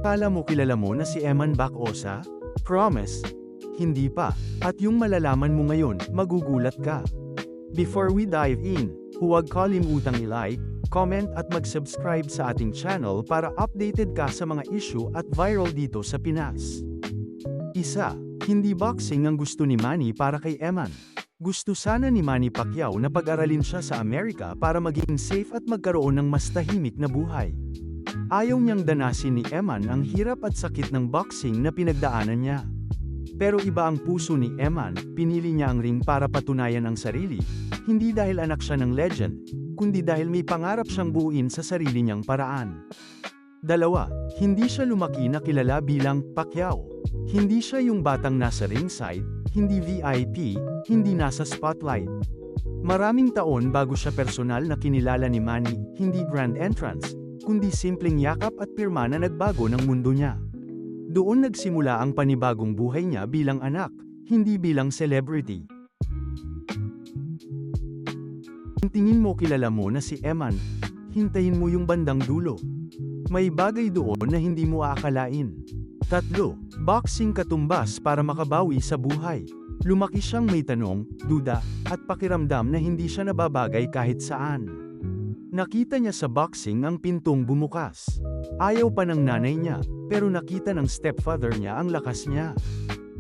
Akala mo kilala mo na si Eman Bacosa? Promise? Hindi pa. At yung malalaman mo ngayon, magugulat ka. Before we dive in, huwag kalimutang i-like, comment at mag-subscribe sa ating channel para updated ka sa mga issue at viral dito sa Pinas. Isa, hindi boxing ang gusto ni Manny para kay Eman. Gusto sana ni Manny Pacquiao na pag-aralin siya sa Amerika para maging safe at magkaroon ng mas tahimik na buhay. Ayaw niyang danasin ni Eman ang hirap at sakit ng boxing na pinagdaanan niya. Pero iba ang puso ni Eman, pinili niya ang ring para patunayan ang sarili, hindi dahil anak siya ng legend, kundi dahil may pangarap siyang buuin sa sarili niyang paraan. Dalawa, hindi siya lumaki na kilala bilang Pacquiao. Hindi siya yung batang nasa ringside, hindi VIP, hindi nasa spotlight. Maraming taon bago siya personal na kinilala ni Manny, hindi grand entrance, kundi simpleng yakap at pirma na nagbago ng mundo niya. Doon nagsimula ang panibagong buhay niya bilang anak, hindi bilang celebrity. Kung tingin mo kilala mo na si Eman, hintayin mo yung bandang dulo. May bagay doon na hindi mo aakalain. Tatlo, boxing katumbas para makabawi sa buhay. Lumaki siyang may tanong, duda, at pakiramdam na hindi siya nababagay kahit saan. Nakita niya sa boxing ang pintong bumukas. Ayaw pa ng nanay niya, pero nakita ng stepfather niya ang lakas niya.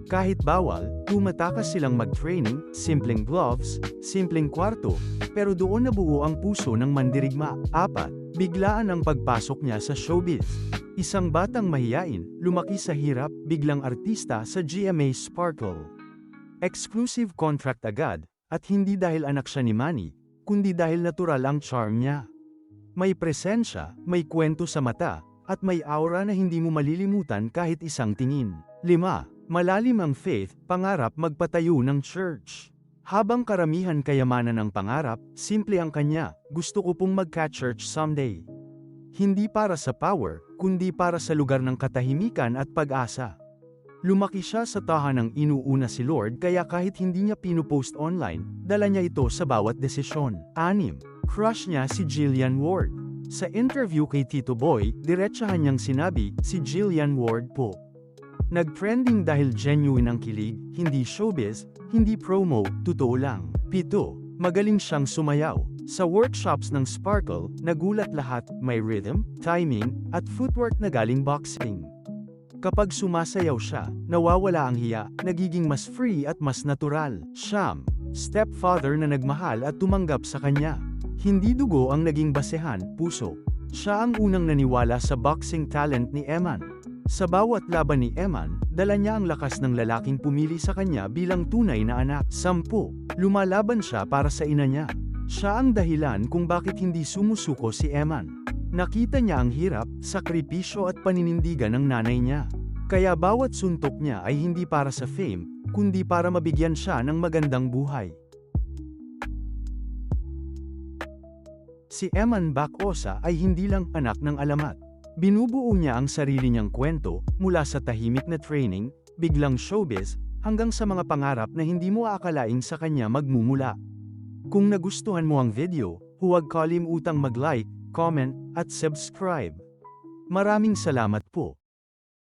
Kahit bawal, tumatakas silang mag-training, simpleng gloves, simpleng kwarto, pero doon nabuo ang puso ng mandirigma. Apat, biglaan ang pagpasok niya sa showbiz. Isang batang mahiyain, lumaki sa hirap, biglang artista sa GMA Sparkle. Exclusive contract agad, at hindi dahil anak siya ni Manny, kundi dahil natural ang charm niya. May presensya, may kwento sa mata, at may aura na hindi mo malilimutan kahit isang tingin. 5. Malalim ang faith, pangarap magpatayo ng church. Habang karamihan kayamanan ang pangarap, simple ang kanya, gusto ko pong magka-church someday. Hindi para sa power, kundi para sa lugar ng katahimikan at pag-asa. Lumaki siya sa tahanang inuuna si Lord kaya kahit hindi niya pinupost online, dala niya ito sa bawat desisyon. 6. Crush niya si Jillian Ward. Sa interview kay Tito Boy, diretsahan niyang sinabi, si Jillian Ward po. Nag-trending dahil genuine ang kilig, hindi showbiz, hindi promo, totoo lang. 7. Magaling siyang sumayaw. Sa workshops ng Sparkle, nagulat lahat, may rhythm, timing, at footwork na galing boxing. Kapag sumasayaw siya, nawawala ang hiya, nagiging mas free at mas natural. 9. Stepfather na nagmahal at tumanggap sa kanya. Hindi dugo ang naging basehan, puso. Siya ang unang naniwala sa boxing talent ni Eman. Sa bawat laban ni Eman, dala niya ang lakas ng lalaking pumili sa kanya bilang tunay na anak. 10. Lumalaban siya para sa ina niya. Siya ang dahilan kung bakit hindi sumusuko si Eman. Nakita niya ang hirap, sakripisyo at paninindigan ng nanay niya. Kaya bawat suntok niya ay hindi para sa fame, kundi para mabigyan siya ng magandang buhay. Si Eman Bacosa ay hindi lang anak ng alamat. Binubuo niya ang sarili niyang kwento, mula sa tahimik na training, biglang showbiz, hanggang sa mga pangarap na hindi mo aakalaing sa kanya magmumula. Kung nagustuhan mo ang video, huwag kalimutang mag-like, comment, at subscribe. Maraming salamat po.